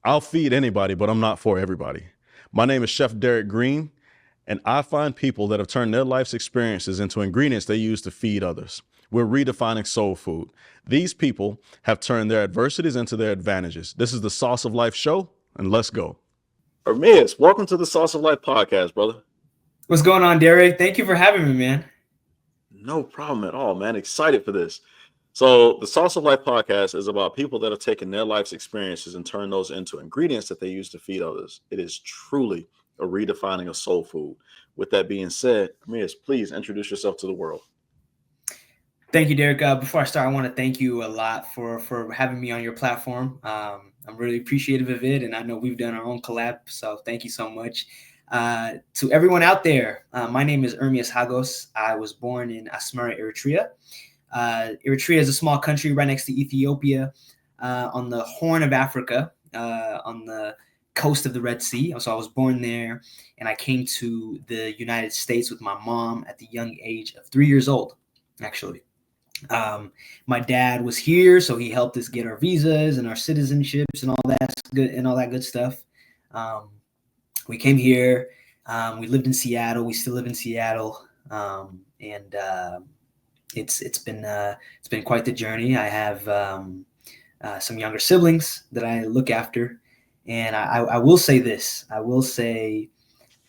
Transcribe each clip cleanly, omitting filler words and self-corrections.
I'll feed anybody, but I'm not for everybody. My name is Chef Derrick Green, and I find people that have turned their life's experiences into ingredients they use to feed others. We're redefining soul food. These people have turned their adversities into their advantages. This is the Sauce of Life show, and let's go. Ermias, welcome to the Sauce of Life podcast, brother. What's going on, Derek? Thank you for having me, man. No problem at all, man. Excited for this. So the Sauce of Life podcast is about people that have taken their life's experiences and turned those into ingredients that they use to feed others. It is truly a redefining of soul food. With that being said, Ermias, please introduce yourself to the world. Thank you, Derek. Before I start, I want to thank you a lot for having me on your platform. I'm really appreciative of it, and I know we've done our own collab, so thank you so much. To everyone out there, my name is Ermias Hagos. I was born in Asmara, Eritrea. Eritrea is a small country right next to Ethiopia, on the Horn of Africa, on the coast of the Red Sea. So I was born there, and I came to the United States with my mom at the young age of 3 years old, actually. My dad was here, so he helped us get our visas and our citizenships and all that good stuff. We came here. We lived in Seattle. We still live in Seattle, and it's been quite the journey. I have some younger siblings that I look after, and I will say this. I will say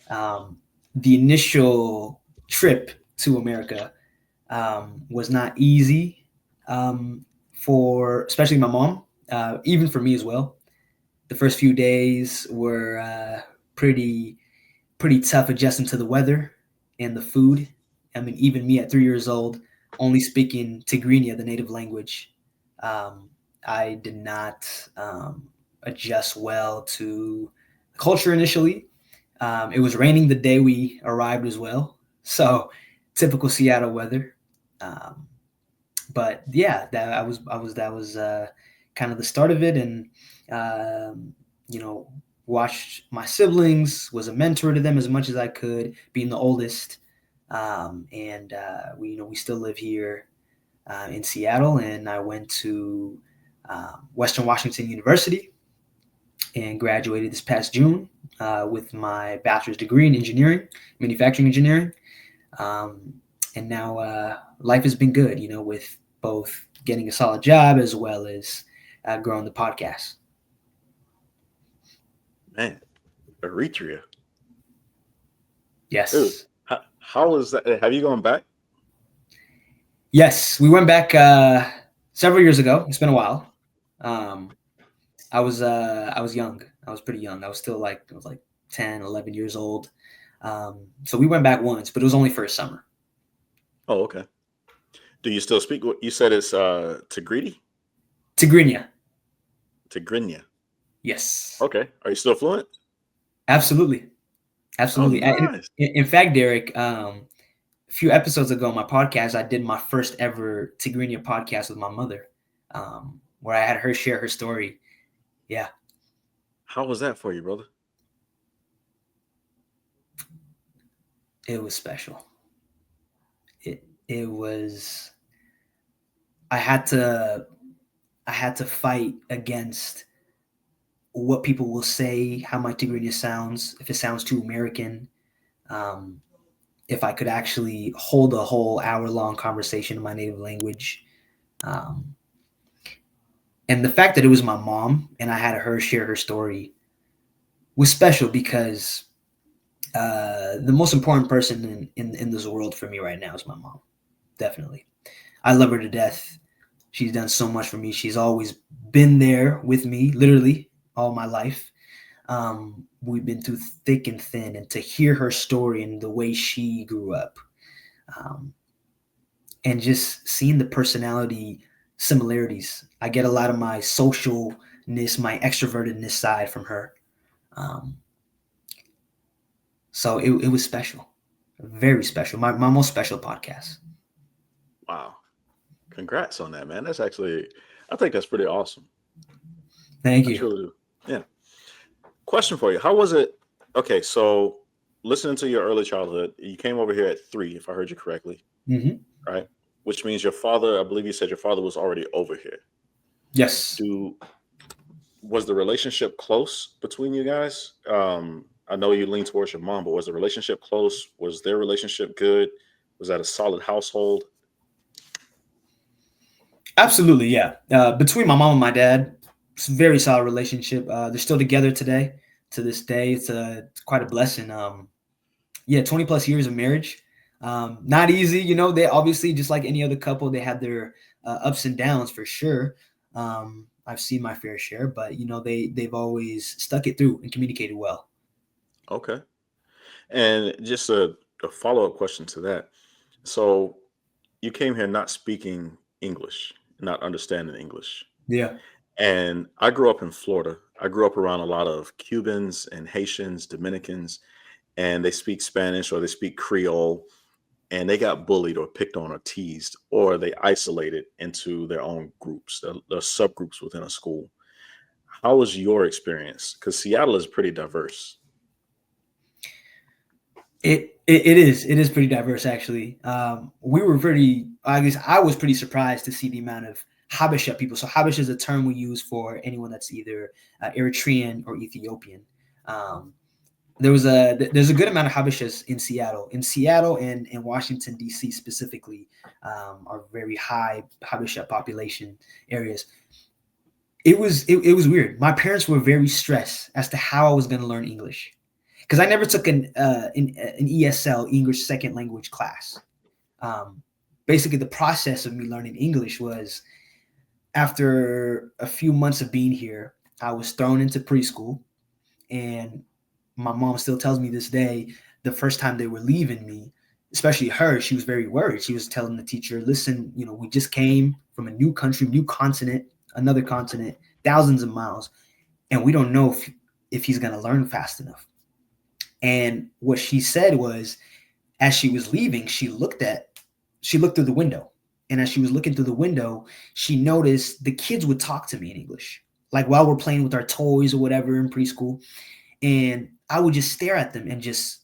the initial trip to America was not easy for especially my mom, even for me as well. The first few days were pretty tough adjusting to the weather and the food. I mean, even me at 3 years old, only speaking Tigrinya, the native language, I did not adjust well to the culture initially. It was raining the day we arrived as well, so typical Seattle weather. But yeah, that was kind of the start of it, and watched my siblings, was a mentor to them as much as I could, being the oldest. And we still live here in Seattle, and I went to Western Washington University and graduated this past June with my bachelor's degree in manufacturing engineering. And now life has been good, with both getting a solid job as well as growing the podcast. Man, Eritrea. Yes. Dude, how is that? Have you gone back? Yes, we went back several years ago. It's been a while. I was young. I was pretty young. I was 10, 11 years old. So we went back once, but it was only for a summer. Oh, okay. Do you still speak what you said? It's Tigrinya? Tigrinya. Yes. Okay. Are you still fluent? Absolutely. Oh, nice. In fact, Derek, a few episodes ago on my podcast, I did my first ever Tigrinya podcast with my mother, where I had her share her story. Yeah. How was that for you, brother? It was special. It was. I had to fight against what people will say, how my Tigrinya sounds, if it sounds too American, if I could actually hold a whole hour-long conversation in my native language. And the fact that it was my mom and I had her share her story was special because the most important person in this world for me right now is my mom. Definitely. I love her to death. She's done so much for me. She's always been there with me, literally, all my life. We've been through thick and thin, and to hear her story and the way she grew up, and just seeing the personality similarities. I get a lot of my socialness, my extrovertedness side from her. So it was special, very special. My most special podcast. Wow. Congrats on that, man. That's actually, I think that's pretty awesome. Thank I you. truly do. Yeah. Question for you. How was it? Okay, so listening to your early childhood, you came over here at 3, if I heard you correctly. Mm-hmm. Right? Which means your father, I believe you said your father was already over here. Yes. Was the relationship close between you guys? I know you lean towards your mom, but was the relationship close? Was their relationship good? Was that a solid household? Absolutely, yeah. Between my mom and my dad, it's a very solid relationship. They're still together today. To this day, it's quite a blessing. Yeah, 20 plus years of marriage. Not easy, you know. They obviously, just like any other couple, they had their ups and downs for sure. I've seen my fair share, but you know, they've always stuck it through and communicated well. Okay. And just a follow up question to that. So you came here not speaking English, not understanding English. Yeah. And I grew up in Florida. I grew up around a lot of Cubans and Haitians, Dominicans, and they speak Spanish or they speak Creole, and they got bullied or picked on or teased, or they isolated into their own groups, the subgroups within a school. How was your experience? Because Seattle is pretty diverse. It is pretty diverse actually. We were pretty. I guess I was pretty surprised to see the amount of Habesha people. So Habesha is a term we use for anyone that's either Eritrean or Ethiopian. Um, there's a good amount of Habeshas in Seattle. In Seattle and in Washington D.C. specifically, are very high Habesha population areas. It was weird. My parents were very stressed as to how I was going to learn English because I never took an ESL, English second language class. Um, Basically, the process of me learning English was after a few months of being here, I was thrown into preschool, and my mom still tells me this day the first time they were leaving me, especially her, she was very worried. She was telling the teacher, listen, you know, we just came from a new country, new continent, another continent, thousands of miles, and we don't know if he's going to learn fast enough. And what she said was, as she was leaving, she looked through the window. And as she was looking through the window, she noticed the kids would talk to me in English, like while we're playing with our toys or whatever in preschool. And I would just stare at them and just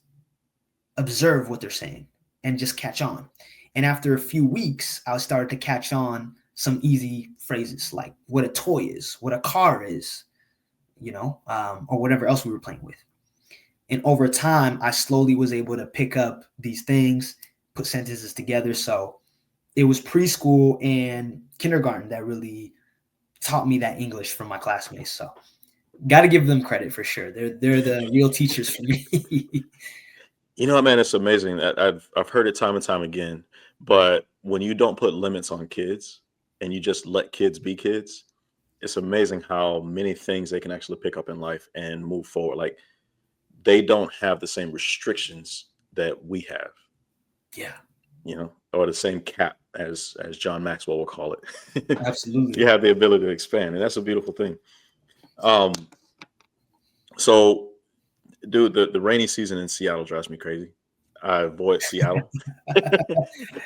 observe what they're saying and just catch on. And after a few weeks, I started to catch on some easy phrases like what a toy is, what a car is, or whatever else we were playing with. And over time, I slowly was able to pick up these things, put sentences together. So it was preschool and kindergarten that really taught me that English from my classmates. So got to give them credit for sure. They're the real teachers for me. You know what, man? It's amazing that I've heard it time and time again. But when you don't put limits on kids and you just let kids be kids, it's amazing how many things they can actually pick up in life and move forward. Like they don't have the same restrictions that we have, Yeah, or the same cap as John Maxwell will call it. absolutely. You have the ability to expand, and that's a beautiful thing. Um, so, dude, the rainy season in Seattle drives me crazy. I avoid Seattle.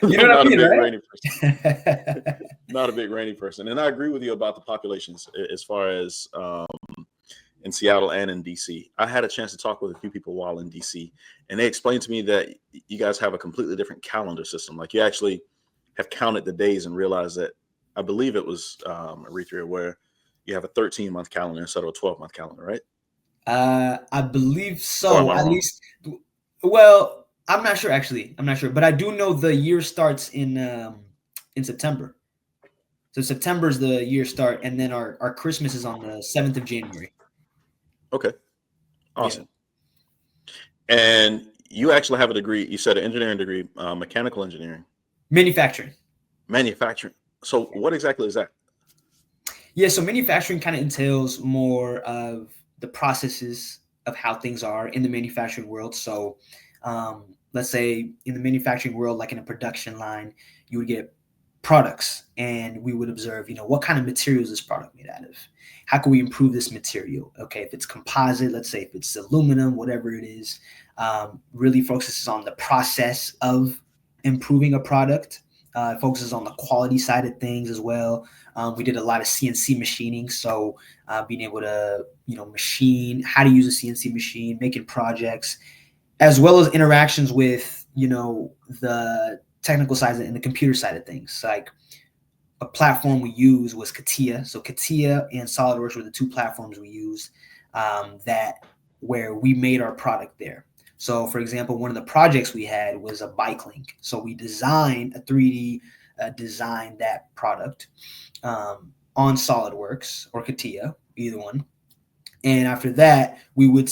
You know I'm what I not a mean, big right? rainy person. Not a big rainy person, and I agree with you about the populations as far as in Seattle and in DC. I had a chance to talk with a few people while in DC, and they explained to me that you guys have a completely different calendar system. Like you actually have counted the days and realized that I believe it was Eritrea where you have a 13-month calendar instead of a 12-month calendar, right? I believe Or am so. I At wrong? least, well, I'm not sure actually. I'm not sure, but I do know the year starts in September. So September is the year start, and then our Christmas is on the 7th of January. Okay, Yeah, awesome. And you actually have a degree. You said an engineering degree, mechanical engineering, manufacturing. manufacturing. So what exactly is that? Yeah, so manufacturing kind of entails more of the processes of how things are in the manufacturing world. So, let's say in the manufacturing world, like in a production line, you would get products, and we would observe, what kind of material is this product made out of? How can we improve this material? Okay, if it's composite, let's say if it's aluminum, whatever it is, really focuses on the process of improving a product. Focuses on the quality side of things as well. We did a lot of CNC machining, so being able to machine, how to use a CNC machine, making projects, as well as interactions with the technical side and the computer side of things. Like a platform we used was Katia. So Katia and SolidWorks were the two platforms we used that where we made our product there. So, for example, one of the projects we had was a bike link. So we designed a 3D design that product on SolidWorks or Katia, either one. And after that, we would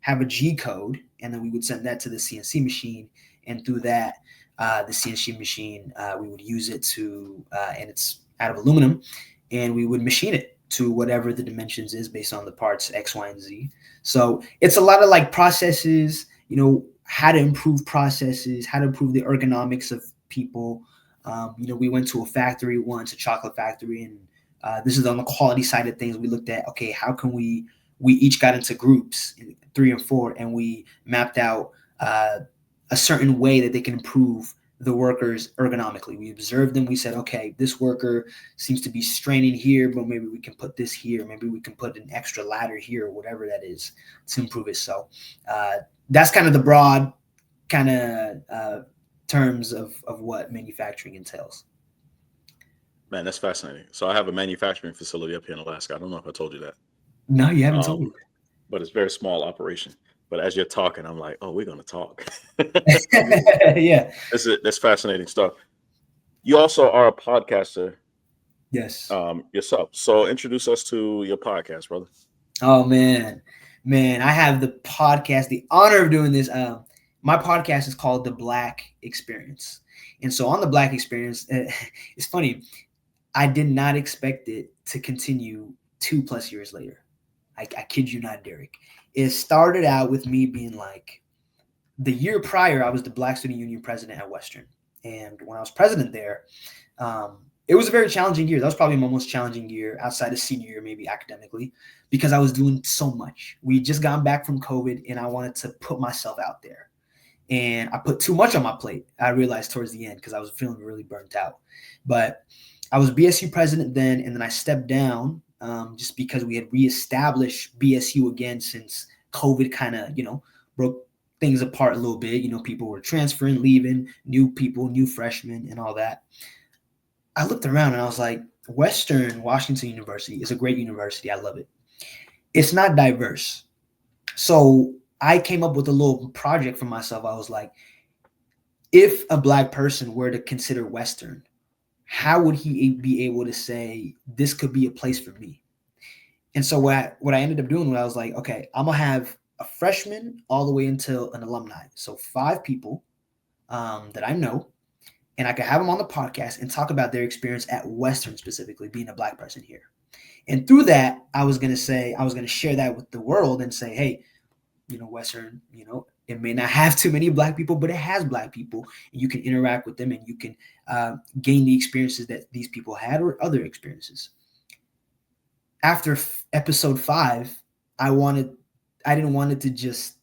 have a G code, and then we would send that to the CNC machine. And through that, the CNC machine, we would use it and it's out of aluminum, and we would machine it to whatever the dimensions is based on the parts X, Y, and Z. So it's a lot of like processes, how to improve processes, how to improve the ergonomics of people. We went to a factory once, a chocolate factory, and this is on the quality side of things. We looked at, okay, how can we each got into groups, 3 and 4, and we mapped out a certain way that they can improve the workers ergonomically. We observed them. We said, okay, this worker seems to be straining here, but maybe we can put this here. Maybe we can put an extra ladder here, or whatever that is, to improve it. So that's kind of the broad kind of terms of what manufacturing entails. Man, that's fascinating. So I have a manufacturing facility up here in Alaska. I don't know if I told you that. No, you haven't told me. But it's a very small operation. But as you're talking, I'm like, oh, we're going to talk. Yeah. That's fascinating stuff. You also are a podcaster. Yes. Yourself. So introduce us to your podcast, brother. Oh, man. I have the podcast, the honor of doing this. My podcast is called The Black Experience. And so on The Black Experience, it's funny. I did not expect it to continue 2+ years later. I kid you not, Derrick. It started out with me being like, the year prior, I was the Black Student Union president at Western. And when I was president there, it was a very challenging year. That was probably my most challenging year outside of senior year, maybe academically, because I was doing so much. We had just gotten back from COVID, and I wanted to put myself out there. And I put too much on my plate, I realized towards the end, because I was feeling really burnt out. But I was BSU president then, and then I stepped down just because we had reestablished BSU again since COVID kind of, broke things apart a little bit. People were transferring, leaving, new people, new freshmen, and all that. I looked around and I was like, Western Washington University is a great university. I love it. It's not diverse. So I came up with a little project for myself. I was like, if a Black person were to consider Western, how would he be able to say this could be a place for me? And so what I ended up doing was I was like, okay, I'm going to have a freshman all the way until an alumni. So 5 people that I know, and I could have them on the podcast and talk about their experience at Western, specifically being a Black person here. And through that, I was going to share that with the world and say, hey, Western, it may not have too many Black people, but it has Black people, and you can interact with them, and you can gain the experiences that these people had or other experiences. After episode 5, I didn't want it to just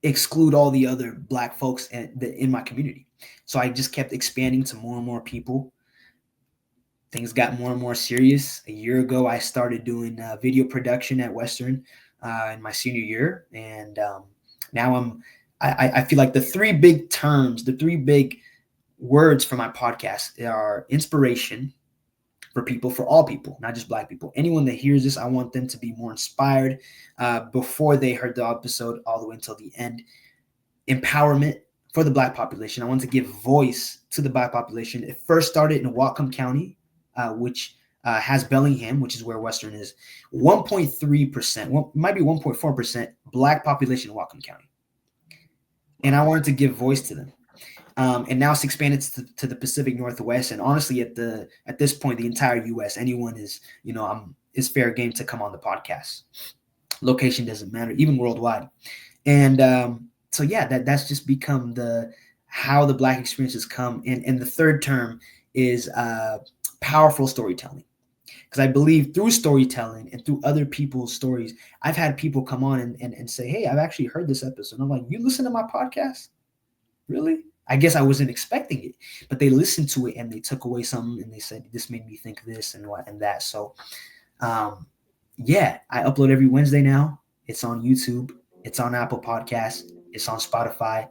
exclude all the other Black folks in my community. So I just kept expanding to more and more people. Things got more and more serious. A year ago, I started doing video production at Western in my senior year. And now I feel like the 3 big terms, the 3 big words for my podcast are inspiration for people, for all people, not just Black people. Anyone that hears this, I want them to be more inspired before they heard the episode all the way until the end. Empowerment for the Black population. I want to give voice to the Black population. It first started in Whatcom County, which has Bellingham, which is where Western is. 1.3%, might be 1.4% Black population in Whatcom County. And I wanted to give voice to them. And now it's expanded to the Pacific Northwest. And honestly, at this point, the entire U.S., anyone is, is fair game to come on the podcast. Location doesn't matter, even worldwide. And so, yeah, that's just become how the Black experiences come. And the third term is powerful storytelling. Because I believe through storytelling and through other people's stories, I've had people come on and say, hey, I've actually heard this episode. And I'm like, you listen to my podcast? Really? I guess I wasn't expecting it, but they listened to it and they took away something and they said, this made me think this and what and that. So, yeah, I upload every Wednesday now. It's on YouTube. It's on Apple Podcasts. It's on Spotify,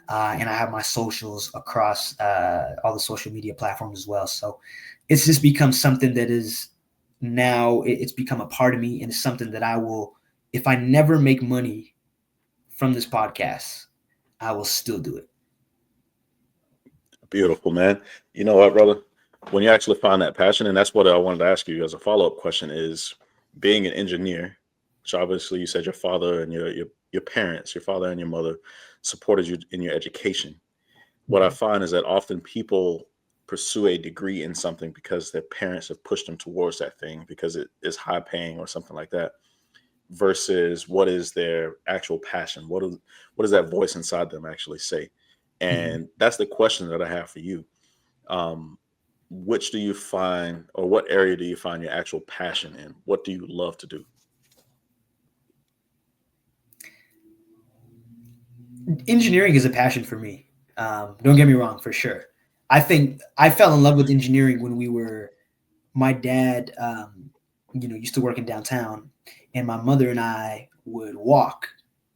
and I have my socials across all the social media platforms as well. So it's just become something that is now it's become a part of me, and it's something that I will, if I never make money from this podcast, I will still do it. Beautiful, man. You know what, brother? When you actually find that passion, and that's what I wanted to ask you as a follow-up question is being an engineer, which obviously you said your father and your parents, your father and your mother supported you in your education. What I find is that often people pursue a degree in something because their parents have pushed them towards that thing because it is high paying or something like that, versus what is their actual passion? What does that voice inside them actually say? And that's the question that I have for you. Um, which do you find, or what area do you find your actual passion in? What do you love to do? Engineering is a passion for me. Don't get me wrong, for sure. I think I fell in love with engineering when my dad, used to work in downtown, and my mother and I would walk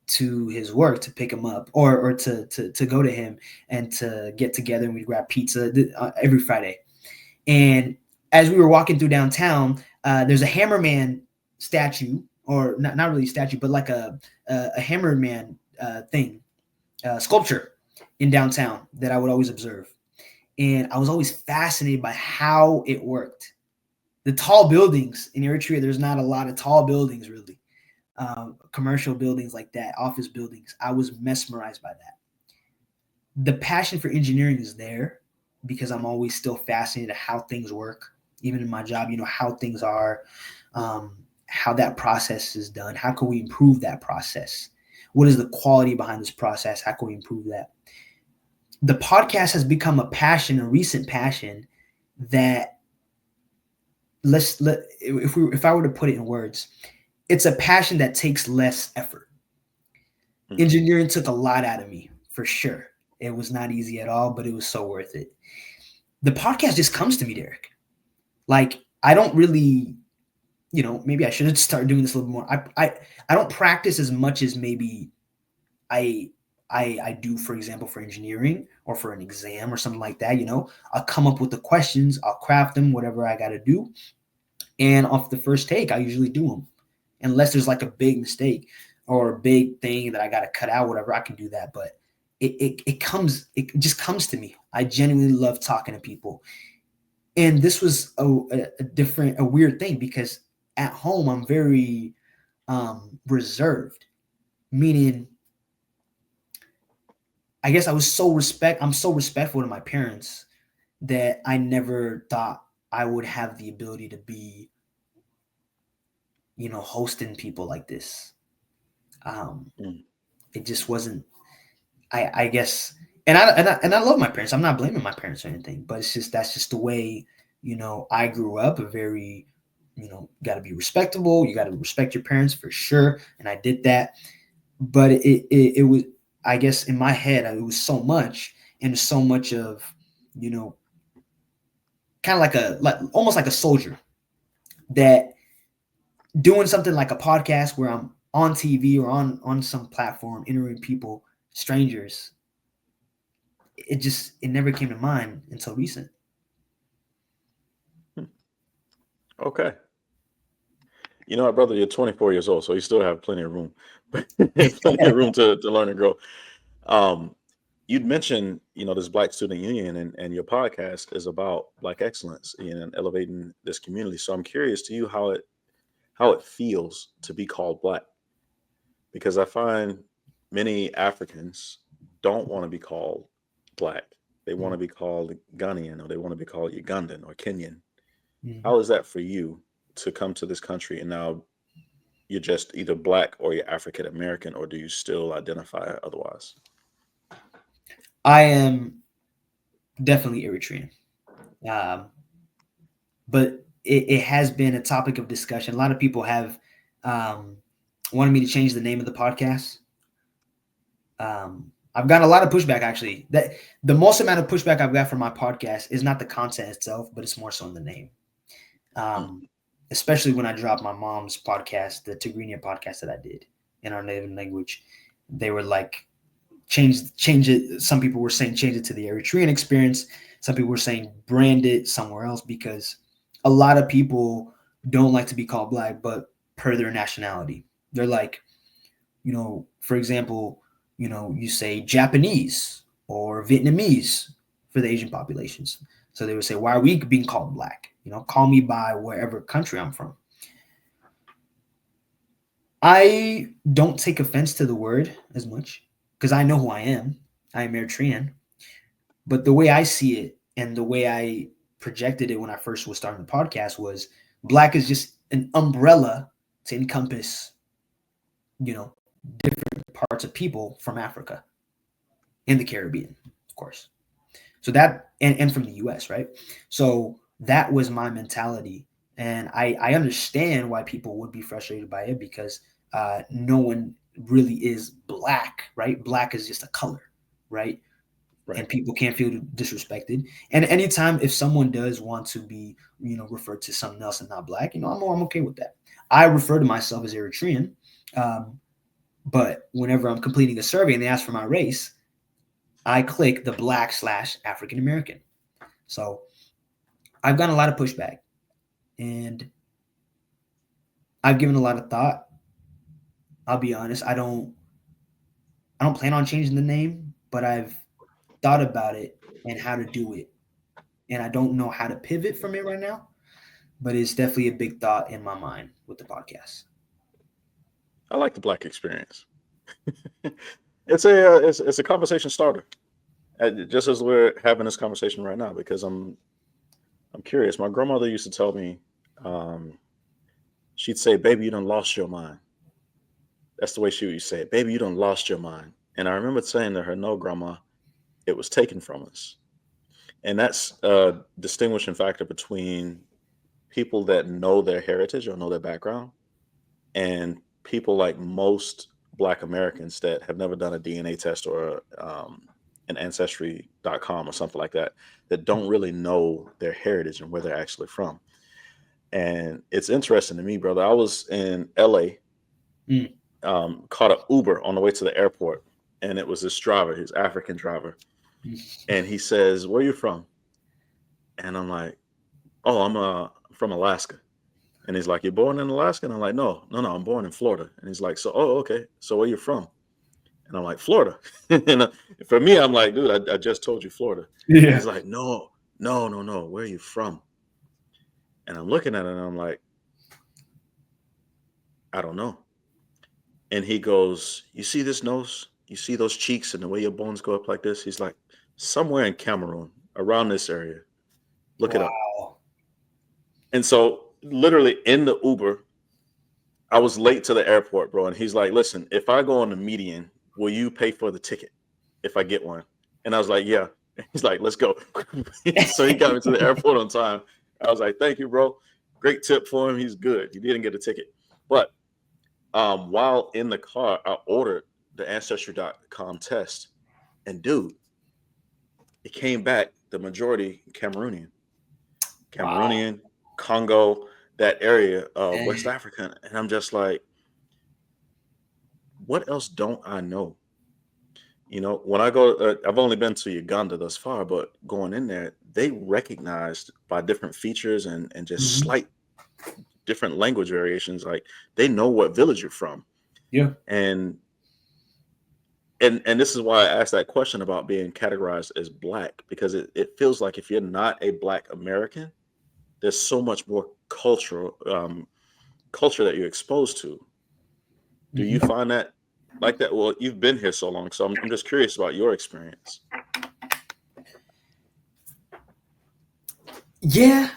to his work to pick him up, or to go to him and to get together, and we'd grab pizza every Friday. And as we were walking through downtown, there's a Hammerman statue, or not really a statue, but like a Hammerman thing, sculpture in downtown that I would always observe. And I was always fascinated by how it worked. The tall buildings in Eritrea, there's not a lot of tall buildings really. Commercial buildings like that, office buildings. I was mesmerized by that. The passion for engineering is there because I'm always still fascinated how things work, even in my job, how things are, how that process is done. How can we improve that process? What is the quality behind this process? How can we improve that? The podcast has become a passion, a recent passion that if I were to put it in words, it's a passion that takes less effort. Engineering took a lot out of me, for sure. It was not easy at all, but it was so worth it. The podcast just comes to me, Derrick. Like, I don't really, maybe I should start doing this a little more. I don't practice as much as maybe I do, for example, for engineering or for an exam or something like that. I'll come up with the questions, I'll craft them, whatever I got to do. And off the first take, I usually do them. Unless there's like a big mistake or a big thing that I got to cut out, whatever, I can do that. But it just comes to me. I genuinely love talking to people. And this was a weird thing because at home, I'm very reserved, meaning I guess I'm so respectful to my parents that I never thought I would have the ability to be, hosting people like this. It just wasn't, I guess, and I love my parents. I'm not blaming my parents or anything, but that's just the way, I grew up. A very, got to be respectable. You got to respect your parents for sure. And I did that, but it was, I guess in my head, it was so much, and so much of, kind of almost like a soldier, that doing something like a podcast where I'm on TV or on some platform interviewing people, strangers, it never came to mind until recent. Okay. You know what, brother? You're 24 years old, so you still have plenty of room, plenty of room to learn and grow. You'd mentioned, this Black Student Union, and your podcast is about Black excellence and elevating this community. So I'm curious to you how it feels to be called Black, because I find many Africans don't want to be called Black. They want to be called Ghanaian, or they want to be called Ugandan or Kenyan. How is that for you to come to this country and now you're just either Black or you're African American, or do you still identify otherwise? I am definitely Eritrean, but it has been a topic of discussion. A lot of people have wanted me to change the name of the podcast. I've got a lot of pushback, actually. That the most amount of pushback I've got from my podcast is not the content itself, but it's more so in the name. Especially when I dropped my mom's podcast, the Tigrinya podcast that I did in our native language. They were like, change it. Some people were saying change it to the Eritrean experience. Some people were saying brand it somewhere else, because a lot of people don't like to be called Black, but per their nationality. They're like, for example, you say Japanese or Vietnamese for the Asian populations. So they would say, why are we being called Black? Call me by wherever country I'm from. I don't take offense to the word as much because I know who I am. I am Eritrean. But the way I see it and the way I projected it when I first was starting the podcast was Black is just an umbrella to encompass, different parts of people from Africa and the Caribbean, of course. So that, and from the US, right? So that was my mentality. And I understand why people would be frustrated by it, because no one really is Black, right? Black is just a color, right? And people can't feel disrespected. And anytime if someone does want to be, referred to something else and not Black, I'm okay with that. I refer to myself as Eritrean, but whenever I'm completing a survey and they ask for my race, I click the Black/African-American. So I've gotten a lot of pushback, and I've given a lot of thought. I'll be honest, I don't plan on changing the name, but I've thought about it and how to do it. And I don't know how to pivot from it right now, but it's definitely a big thought in my mind with the podcast. I like the Black experience. It's a conversation starter. Just as we're having this conversation right now, because I'm curious. My grandmother used to tell me, she'd say, "Baby, you done lost your mind." That's the way she would say it. "Baby, you done lost your mind." And I remember saying to her, "No, Grandma, it was taken from us." And that's a distinguishing factor between people that know their heritage or know their background and people like most Black Americans that have never done a DNA test or an ancestry.com or something like that, that don't really know their heritage and where they're actually from. And it's interesting to me, brother. I was in LA, caught an Uber on the way to the airport, and it was this driver, his African driver. And he says, "Where are you from?" And I'm like, "Oh, I'm from Alaska." And he's like, "You're born in Alaska?" And I'm like, No, I'm born in Florida." And he's like, "So, oh, okay. So where you from?" And I'm like, "Florida." And for me, I'm like, "Dude, I just told you Florida." Yeah. And he's like, No. Where are you from?" And I'm looking at it and I'm like, "I don't know." And he goes, "You see this nose? You see those cheeks and the way your bones go up like this?" He's like, "Somewhere in Cameroon, around this area. Look it up." Wow. And so literally in the Uber, I was late to the airport, bro. And he's like, "Listen, if I go on the median, will you pay for the ticket if I get one?" And I was like, "Yeah." He's like, "Let's go." So he got me to the airport on time. I was like, "Thank you, bro." Great tip for him. He's good. He didn't get a ticket. But while in the car, I ordered the ancestry.com test. And dude, it came back the majority Cameroonian. Wow. Congo, that area of West Africa. And I'm just like, what else don't I know? When I go, I've only been to Uganda thus far, but going in there, they recognized by different features and just slight different language variations. Like they know what village you're from. Yeah. And this is why I asked that question about being categorized as Black, because it feels like if you're not a Black American, there's so much more culture that you're exposed to. Do you find that like that? Well, you've been here so long, so I'm just curious about your experience. Yeah,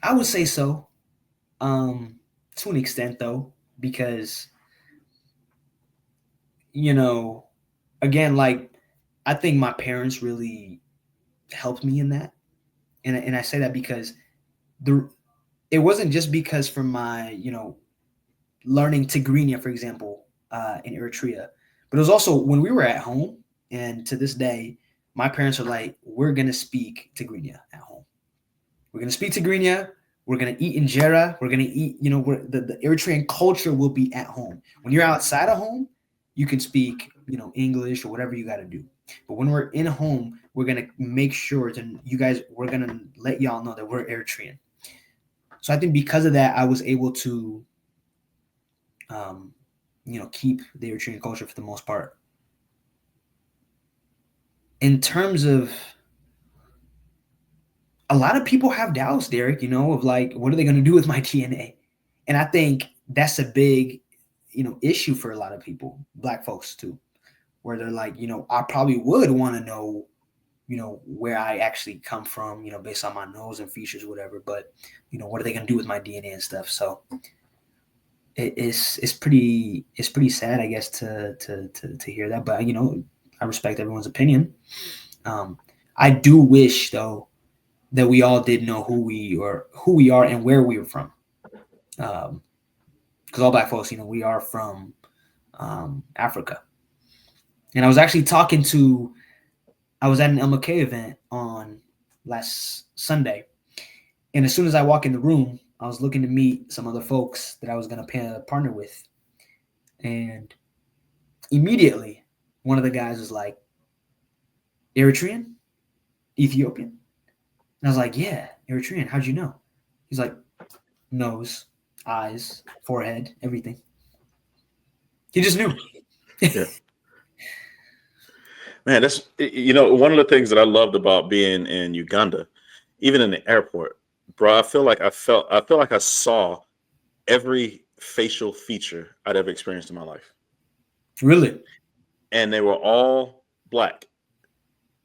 I would say so. To an extent though, because again, like I think my parents really helped me in that. And I say that because it wasn't just because from my, learning Tigrinya, for example, in Eritrea, but it was also when we were at home, and to this day, my parents are like, "We're gonna speak Tigrinya at home. We're gonna speak Tigrinya. We're gonna eat injera. We're gonna eat, the Eritrean culture will be at home. When you're outside of home, you can speak, English or whatever you got to do. But when we're in home, we're going to make sure we're going to let y'all know that we're Eritrean. So I think because of that, I was able to, keep the Eritrean culture for the most part. In terms of, a lot of people have doubts, Derrick, of like, what are they going to do with my DNA? And I think that's a big, issue for a lot of people, Black folks too, where they're like, I probably would want to know, where I actually come from, based on my nose and features, whatever. But, what are they going to do with my DNA and stuff? So it's pretty sad, I guess, to hear that. But, I respect everyone's opinion. I do wish, though, that we all did know who we are and where we were from. Because all Black folks, we are from Africa. And I was actually I was at an MLK event on last Sunday. And as soon as I walk in the room, I was looking to meet some other folks that I was going to partner with. And immediately, one of the guys was like, Eritrean? Ethiopian? And I was like, yeah, Eritrean. How'd you know? He's like, nose, eyes, forehead, everything. He just knew. Yeah. Man, that's, one of the things that I loved about being in Uganda, even in the airport, bro, I feel like I saw every facial feature I'd ever experienced in my life. Really? And they were all Black.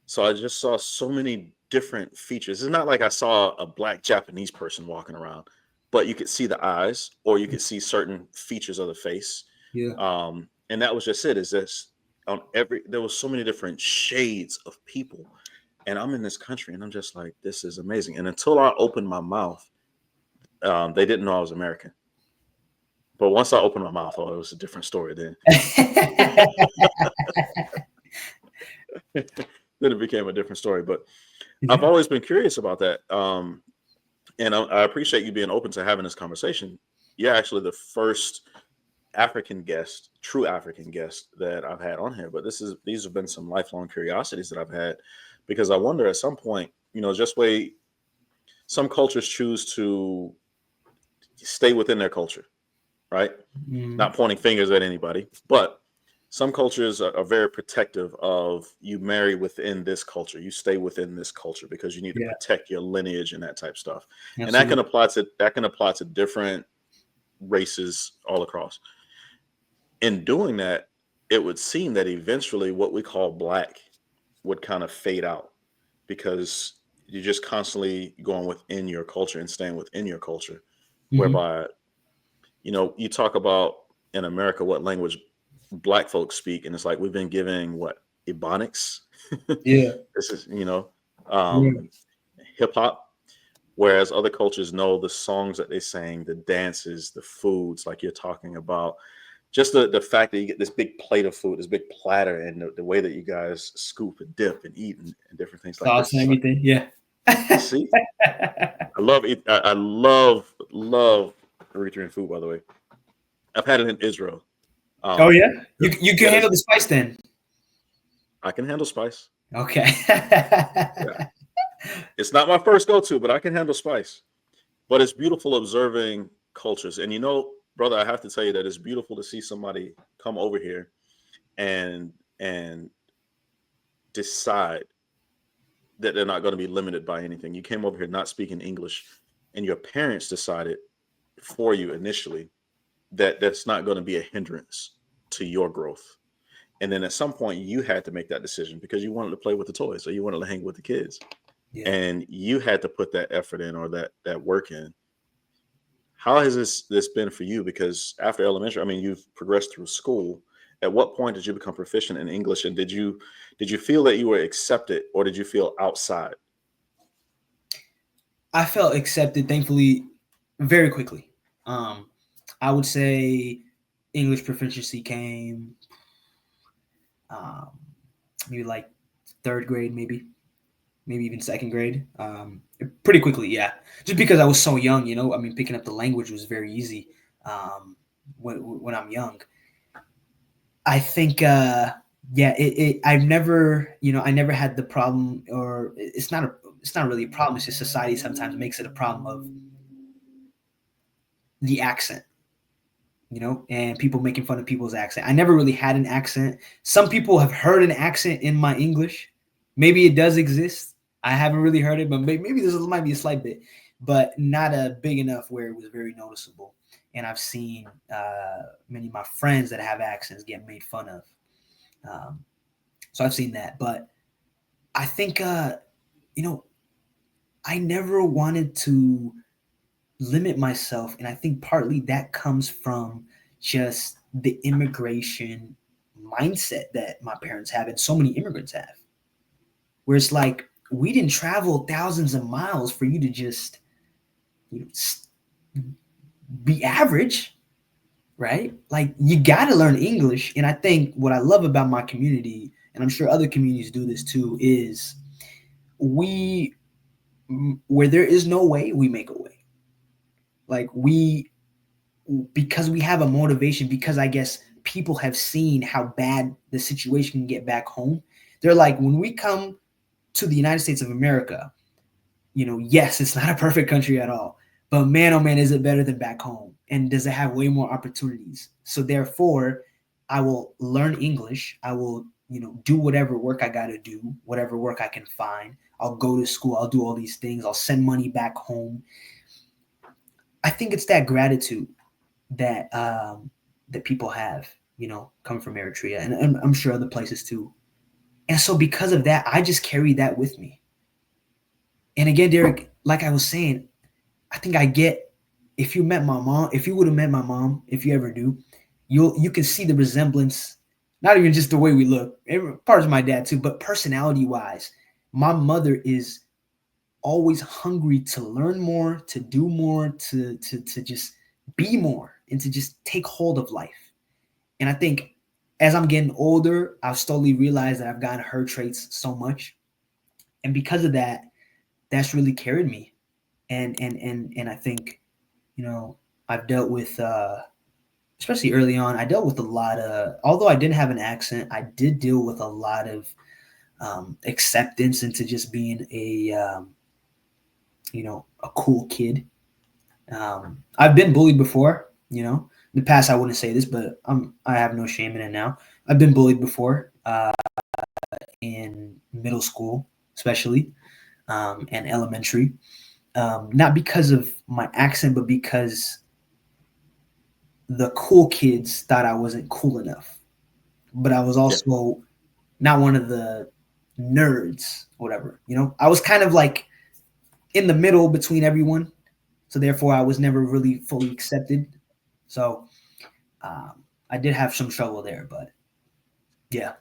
So I just saw so many different features. It's not like I saw a Black Japanese person walking around, but you could see the eyes, or you could see certain features of the face. Yeah. And that was just it. Is this there was so many different shades of people, and I'm in this country, and I'm just like, this is amazing. And until I opened my mouth, they didn't know I was American. But once I opened my mouth, it was a different story. Then, then it became a different story. But I've always been curious about that, and I appreciate you being open to having this conversation. You're actually the first true African guest that I've had on here, but these have been some lifelong curiosities that I've had, because I wonder at some point, just way some cultures choose to stay within their culture, right? Not pointing fingers at anybody, but some cultures are very protective of, you marry within this culture, you stay within this culture because you need to protect your lineage and that type of stuff. Absolutely. And that can apply to different races all across. In doing that, it would seem that eventually what we call Black would kind of fade out, because you're just constantly going within your culture and staying within your culture, whereby, you talk about in America what language Black folks speak, and it's like we've been giving Ebonics. Yeah. This is, hip hop. Whereas other cultures know the songs that they sang, the dances, the foods, like you're talking about. Just the fact that you get this big plate of food, this big platter, and the way that you guys scoop and dip and eat and different things like sauce this. And everything. Yeah. See, I love Eritrean food, by the way. I've had it in Israel. Oh yeah, you can handle the spice then. I can handle spice. Okay. Yeah. It's not my first go-to, but I can handle spice. But it's beautiful observing cultures, and brother, I have to tell you that it's beautiful to see somebody come over here and decide that they're not going to be limited by anything. You came over here not speaking English, and your parents decided for you initially that that's not going to be a hindrance to your growth. And then at some point you had to make that decision because you wanted to play with the toys, or you wanted to hang with the kids. Yeah. And you had to put that effort in, or that work in. How has this been for you? Because after elementary, you've progressed through school. At what point did you become proficient in English? And did you feel that you were accepted, or did you feel outside? I felt accepted, thankfully, very quickly. I would say English proficiency came maybe like third grade, maybe even second grade. Pretty quickly, yeah. Just because I was so young, picking up the language was very easy when I'm young. I think, I've never, I never had the problem, or it's not really a problem. It's just society sometimes makes it a problem of the accent, and people making fun of people's accent. I never really had an accent. Some people have heard an accent in my English. Maybe it does exist. I haven't really heard it, but maybe this might be a slight bit, but not a big enough where it was very noticeable. And I've seen many of my friends that have accents get made fun of. So I've seen that, but I think, I never wanted to limit myself. And I think partly that comes from just the immigration mindset that my parents have and so many immigrants have, where it's like, we didn't travel thousands of miles for you to just be average, right? Like, you got to learn English. And I think what I love about my community, and I'm sure other communities do this too, is where there is no way, we make a way. Like, because we have a motivation, because I guess people have seen how bad the situation can get back home. They're like, when we come to the United States of America, yes, it's not a perfect country at all, but man, oh man, is it better than back home? And does it have way more opportunities? So therefore, I will learn English. I will, do whatever work I got to do, whatever work I can find. I'll go to school. I'll do all these things. I'll send money back home. I think it's that gratitude that that people have, coming from Eritrea, and I'm sure other places too. And so because of that, I just carry that with me. And again, Derrick, like I was saying, I think if you met my mom, if you would have met my mom, if you ever do, you can see the resemblance, not even just the way we look, part of my dad too, but personality wise, my mother is always hungry to learn more, to do more, to just be more, and to just take hold of life. And I think as I'm getting older, I've slowly realized that I've gotten her traits so much. And because of that, that's really carried me. And I think, I've dealt with, especially early on, I dealt with a lot of, although I didn't have an accent, I did deal with a lot of acceptance into just being a cool kid. I've been bullied before, in the past. I wouldn't say this, but I have no shame in it now. I've been bullied before, in middle school, especially, and elementary. Not because of my accent, but because the cool kids thought I wasn't cool enough. But I was also not one of the nerds, whatever. I was kind of like in the middle between everyone. So therefore, I was never really fully accepted. So I did have some trouble there, but yeah.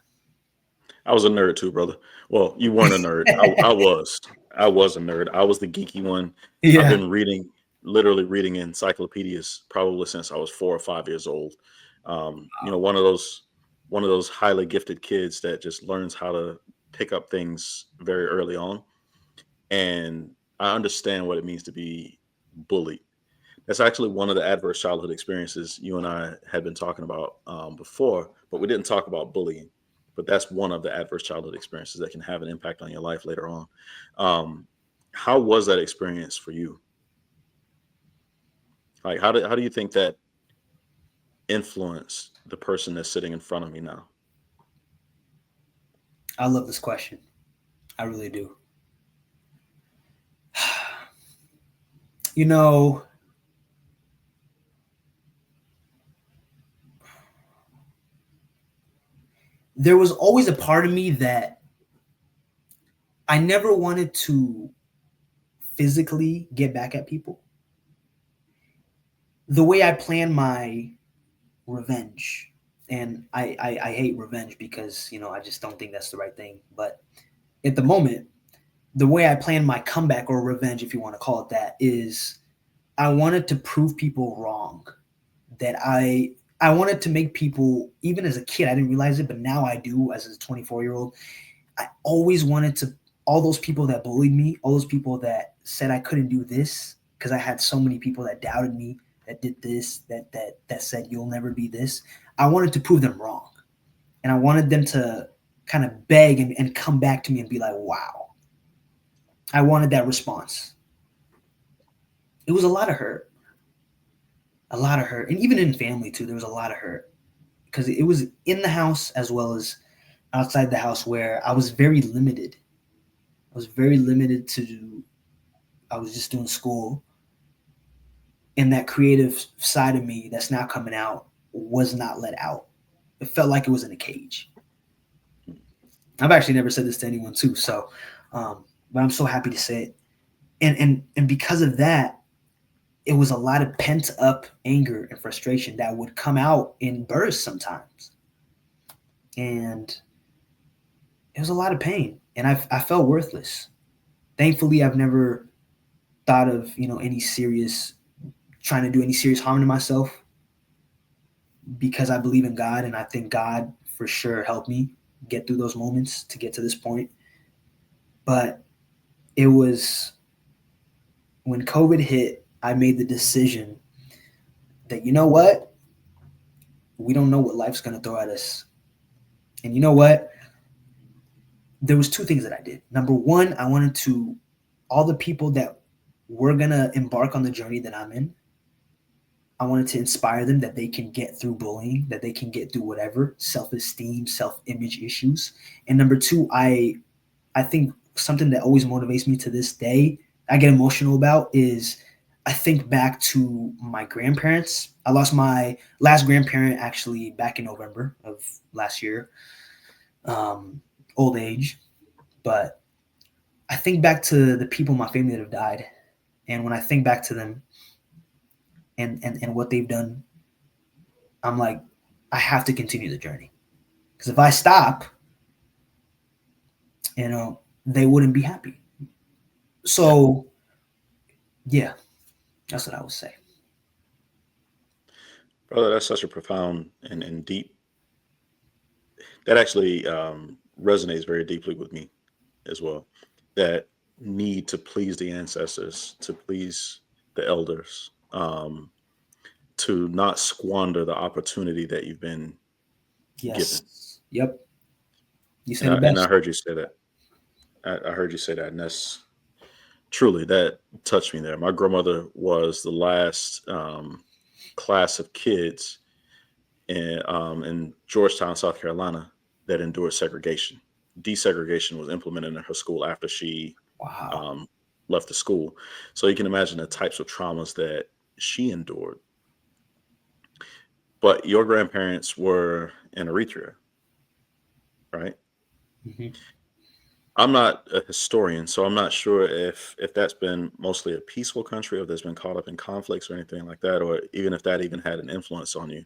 I was a nerd too, brother. Well, you weren't a nerd. I was. I was a nerd. I was the geeky one. I've Yeah. been literally reading encyclopedias probably since I was 4 or 5 years old. One of those highly gifted kids that just learns how to pick up things very early on. And I understand what it means to be bullied. That's actually one of the adverse childhood experiences you and I had been talking about before, but we didn't talk about bullying. But that's one of the adverse childhood experiences that can have an impact on your life later on. How was that experience for you? Like, how do you think that influenced the person that's sitting in front of me now? I love this question. I really do. You know, there was always a part of me that I never wanted to physically get back at people. The way I plan my revenge, and I hate revenge because, I just don't think that's the right thing. But at the moment, the way I plan my comeback or revenge, if you want to call it that, is I wanted to prove people wrong. That I wanted to make people, even as a kid, I didn't realize it, but now I do as a 24-year-old. I always wanted to, all those people that bullied me, all those people that said I couldn't do this, because I had so many people that doubted me, that did this, that said you'll never be this. I wanted to prove them wrong. And I wanted them to kind of beg and come back to me and be like, wow. I wanted that response. It was a lot of hurt. A lot of hurt. And even in family too, there was a lot of hurt. Because it was in the house as well as outside the house where I was very limited. I was very limited to, I was just doing school. And that creative side of me that's now coming out was not let out. It felt like it was in a cage. I've actually never said this to anyone too, so but I'm so happy to say it. And because of that, it was a lot of pent up anger and frustration that would come out in bursts sometimes, and it was a lot of pain, and I felt worthless. Thankfully, I've never thought of any serious trying to do any serious harm to myself because I believe in God, and I think God for sure helped me get through those moments to get to this point. But it was when COVID hit, I made the decision that, you know what? We don't know what life's going to throw at us. And you know what? There was two things that I did. Number one, I wanted to, all the people that were going to embark on the journey that I'm in, I wanted to inspire them that they can get through bullying, that they can get through whatever, self-esteem, self-image issues. And number two, I think something that always motivates me to this day, I get emotional about, is I think back to my grandparents. I lost my last grandparent actually back in November of last year, old age. But I think back to the people in my family that have died. And when I think back to them and what they've done, I'm like, I have to continue the journey. Because if I stop, they wouldn't be happy. So, yeah, that's what I would say. Brother, that's such a profound and deep. That actually resonates very deeply with me as well. That need to please the ancestors, to please the elders, to not squander the opportunity that you've been given. Yes. Yep. You And said it I best. heard you say that. I heard you say that, and that's truly that touched me there. My grandmother was the last class of kids in Georgetown, South Carolina, that endured segregation. Desegregation was implemented in her school after she Wow. um, left the school. So you can imagine the types of traumas that she endured. But your grandparents were in Eritrea, right? Mm-hmm. I'm not a historian, so I'm not sure if that's been mostly a peaceful country or if that's been caught up in conflicts or anything like that, or even if that even had an influence on you.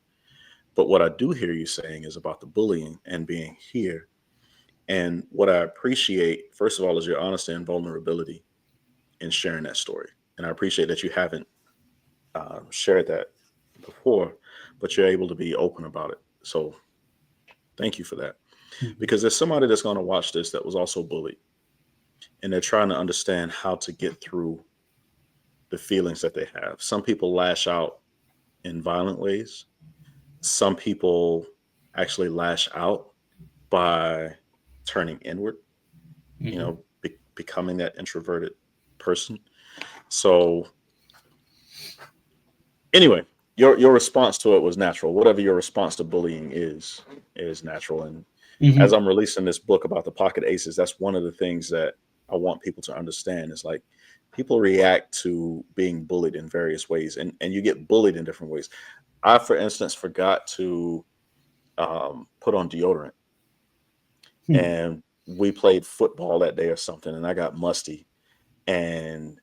But what I do hear you saying is about the bullying and being here. And what I appreciate, first of all, is your honesty and vulnerability in sharing that story. And I appreciate that you haven't shared that before, but you're able to be open about it. So thank you for that. Mm-hmm. Because there's somebody that's going to watch this that was also bullied, and they're trying to understand how to get through the feelings that they have. Some people lash out in violent ways. Some people actually lash out by turning inward, Mm-hmm. becoming that introverted person. So anyway, your response to it was natural. Whatever your response to bullying is natural. And as Mm-hmm. I'm releasing this book about the pocket aces, that's one of the things that I want people to understand is like people react to being bullied in various ways, and you get bullied in different ways. I, for instance, forgot to put on deodorant, Hmm. and we played football that day or something, and I got musty, and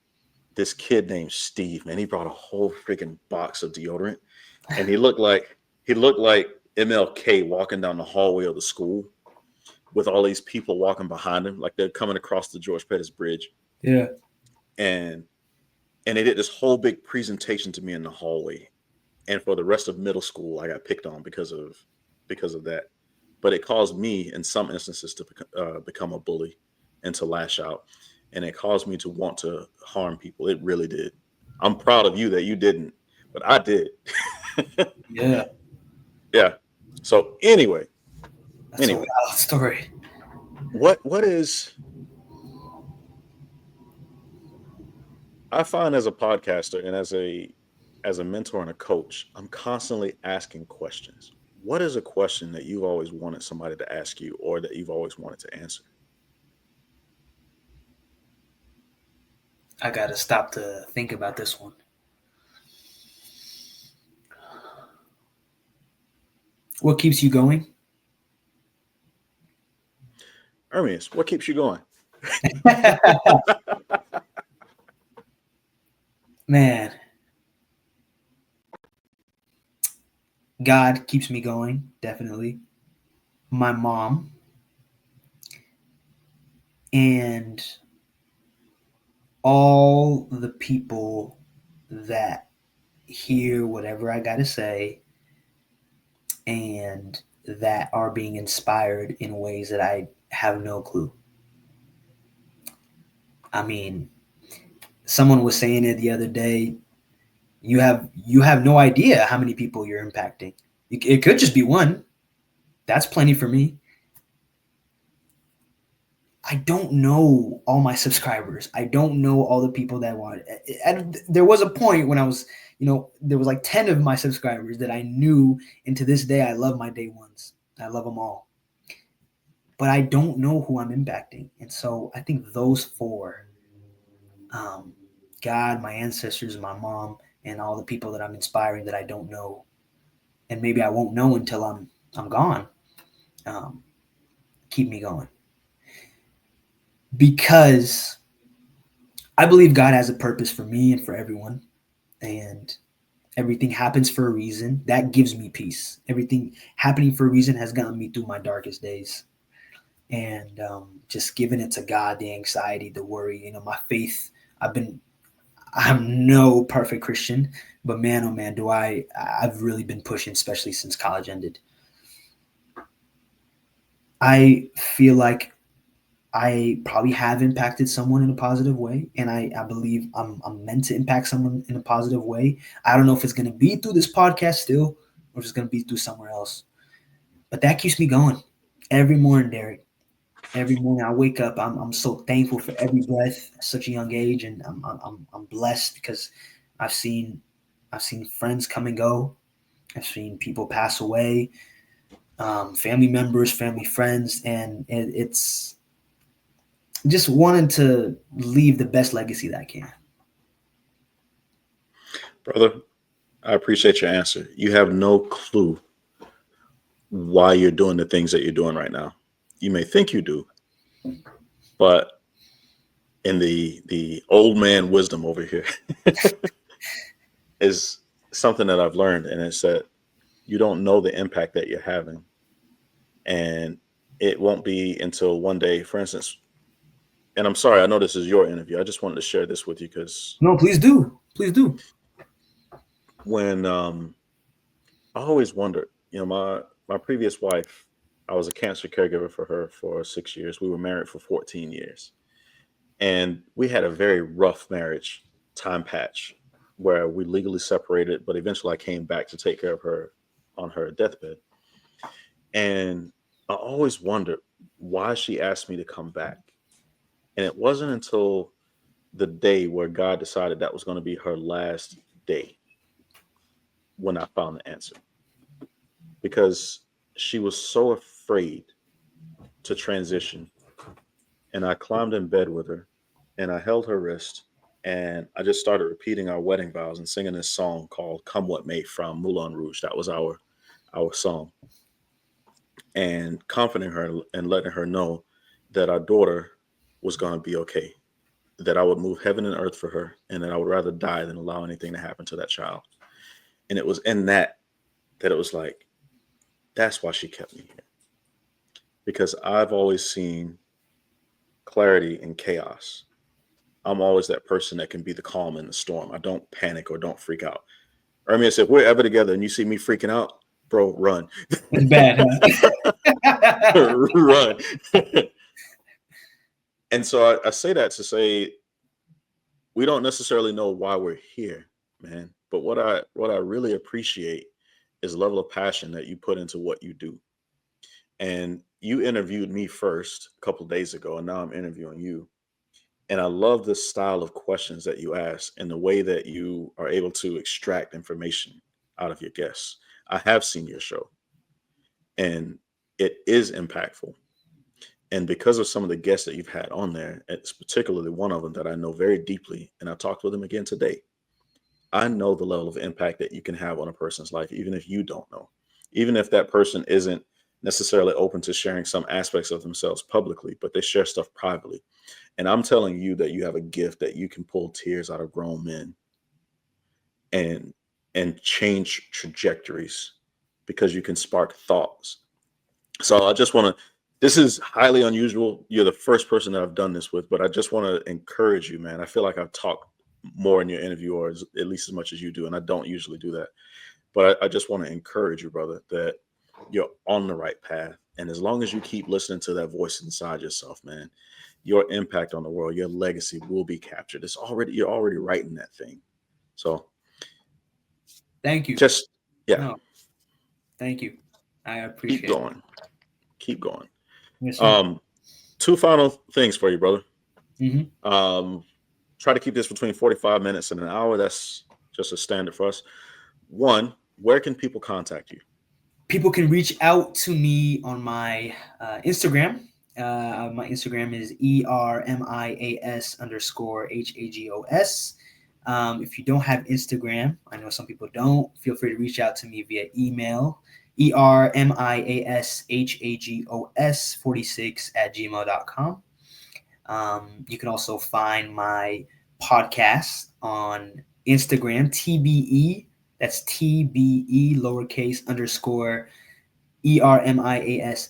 this kid named Steve, man, he brought a whole freaking box of deodorant, and he looked like MLK walking down the hallway of the school with all these people walking behind him, like they're coming across the George Pettis Bridge, Yeah. and they did this whole big presentation to me in the hallway, and for the rest of middle school, I got picked on because of that. But it caused me, in some instances, to become a bully and to lash out, and it caused me to want to harm people. It really did. I'm proud of you that you didn't, but I did. Yeah. Yeah. So anyway, That's a Anyway, wild story. what is, I find as a podcaster and as a mentor and a coach, I'm constantly asking questions. What is a question that you've always wanted somebody to ask you or that you've always wanted to answer? I gotta stop to think about this one. What keeps you going? Ermias, what keeps you going? Man, God keeps me going, definitely. My mom and all the people that hear whatever I got to say and that are being inspired in ways that I have no clue. I mean, someone was saying it the other day, you have no idea how many people you're impacting. It could just be one. That's plenty for me. I don't know all my subscribers. I don't know all the people that want it. And there was a point when I was, there was like 10 of my subscribers that I knew, and to this day, I love my day ones. I love them all. But I don't know who I'm impacting. And so I think those four, God, my ancestors, my mom, and all the people that I'm inspiring that I don't know, and maybe I won't know until I'm gone, keep me going. Because I believe God has a purpose for me and for everyone, and everything happens for a reason. That gives me peace. Everything happening for a reason has gotten me through my darkest days, and just giving it to God, the anxiety, the worry, my faith. I'm no perfect Christian, but man, oh man, I've really been pushing, especially since college ended. I feel like I probably have impacted someone in a positive way, and I believe I'm meant to impact someone in a positive way. I don't know if it's going to be through this podcast still, or if it's going to be through somewhere else, but that keeps me going every morning, Derrick. Every morning I wake up, I'm so thankful for every breath at such a young age, and I'm blessed because I've seen friends come and go. I've seen people pass away, family members, family friends, and it's just wanting to leave the best legacy that I can. Brother, I appreciate your answer. You have no clue why you're doing the things that you're doing right now. You may think you do, but in the old man wisdom over here is something that I've learned, and it's that you don't know the impact that you're having, and it won't be until one day, for instance. And I'm sorry, I know this is your interview. I just wanted to share this with you because No, please do. Please do. when I always wondered, my previous wife, I was a cancer caregiver for her for 6 years. We were married for 14 years. And we had a very rough marriage time patch where we legally separated, but eventually I came back to take care of her on her deathbed. And I always wondered why she asked me to come back. And it wasn't until the day where God decided that was going to be her last day when I found the answer. Because she was so afraid to transition. And I climbed in bed with her and I held her wrist and I just started repeating our wedding vows and singing this song called Come What May from Moulin Rouge. That was our song. And comforting her and letting her know that our daughter was going to be okay, that I would move heaven and earth for her, and that I would rather die than allow anything to happen to that child. And it was in that it was like, that's why she kept me here. Because I've always seen clarity in chaos. I'm always that person that can be the calm in the storm. I don't panic or don't freak out. Ermias, if we're ever together and you see me freaking out, bro, run. It's bad, huh? Run. And so I say that to say we don't necessarily know why we're here, man. But what I really appreciate is the level of passion that you put into what you do. And you interviewed me first a couple of days ago, and now I'm interviewing you. And I love the style of questions that you ask and the way that you are able to extract information out of your guests. I have seen your show, and it is impactful. And because of some of the guests that you've had on there, it's particularly one of them that I know very deeply, and I talked with him again today. I know the level of impact that you can have on a person's life, even if you don't know, even if that person isn't necessarily open to sharing some aspects of themselves publicly, but they share stuff privately. And I'm telling you that you have a gift that you can pull tears out of grown men and change trajectories because you can spark thoughts. So I just want to, this is highly unusual. You're the first person that I've done this with, but I just want to encourage you, man. I feel like I've talked more in your interview, or at least as much as you do, and I don't usually do that. But I just want to encourage you, brother, that you're on the right path. And as long as you keep listening to that voice inside yourself, man, your impact on the world, your legacy will be captured. You're already writing that thing. So Thank you. just, yeah, No, thank you. I keep appreciate going. Keep going. it. Yes, sir. Two final things for you, brother. Mhm. Try to keep this between 45 minutes and an hour. That's just a standard for us. One, where can people contact you? People can reach out to me on my Instagram. My Instagram is ERMIAS_HAGOS. If you don't have Instagram, I know some people don't, feel free to reach out to me via email, ERMIASHAGOS46@gmail.com. You can also find my podcast on Instagram, TBE. That's TBE lowercase underscore ERMIASHAGOS,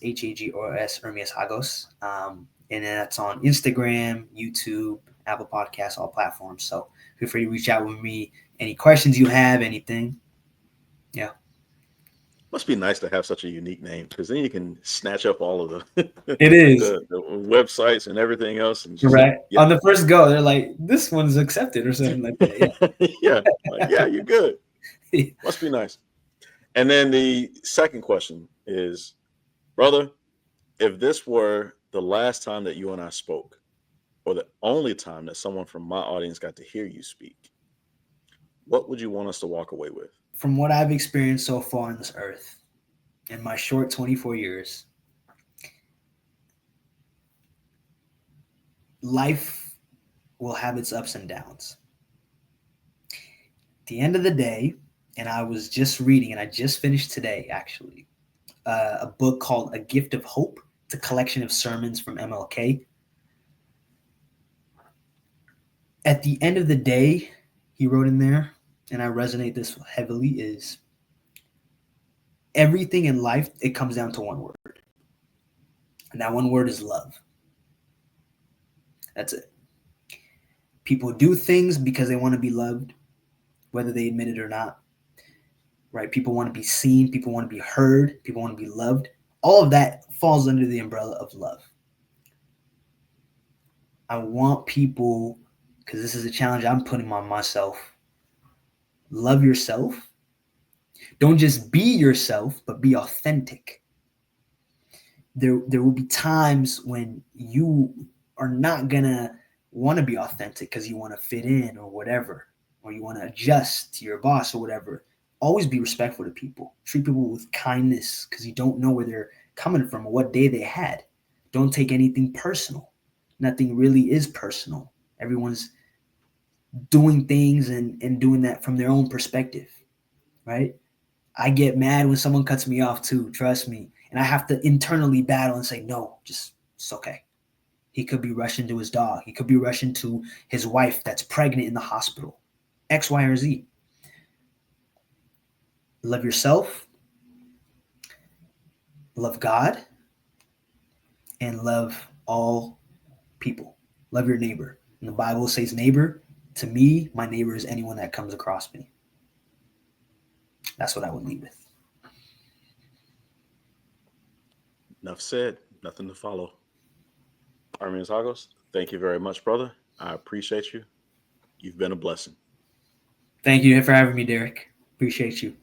Ermias Hagos. And then that's on Instagram, YouTube, Apple Podcasts, all platforms. So feel free to reach out with me. Any questions you have, anything. Yeah. Must be nice to have such a unique name, because then you can snatch up all of the It is. the websites and everything else, and just Right. On the first go, they're like, this one's accepted or something like that. Yeah. yeah, like, yeah, you're good. Must be nice. And then the second question is, brother, if this were the last time that you and I spoke, or the only time that someone from my audience got to hear you speak, what would you want us to walk away with? From what I've experienced so far on this earth in my short 24 years, life will have its ups and downs. At the end of the day, and I was just reading, and I just finished today actually, a book called A Gift of Hope. It's a collection of sermons from MLK. At the end of the day, he wrote in there, and I resonate this heavily, is everything in life, it comes down to one word. And that one word is love. That's it. People do things because they want to be loved, whether they admit it or not. Right? People want to be seen. People want to be heard. People want to be loved. All of that falls under the umbrella of love. I want people, because this is a challenge I'm putting on myself, love yourself. Don't just be yourself, but be authentic. There will be times when you are not going to want to be authentic because you want to fit in or whatever, or you want to adjust to your boss or whatever. Always be respectful to people. Treat people with kindness, because you don't know where they're coming from or what day they had. Don't take anything personal. Nothing really is personal. Everyone's doing things and doing that from their own perspective, right? I get mad when someone cuts me off too, trust me. And I have to internally battle and say, no, just, it's okay. He could be rushing to his dog. He could be rushing to his wife that's pregnant in the hospital. X, Y, or Z. Love yourself. Love God. And love all people. Love your neighbor. And the Bible says neighbor. To me, my neighbor is anyone that comes across me. That's what I would leave with. Enough said. Nothing to follow. Ermias Hagos, thank you very much, brother. I appreciate you. You've been a blessing. Thank you for having me, Derrick. Appreciate you.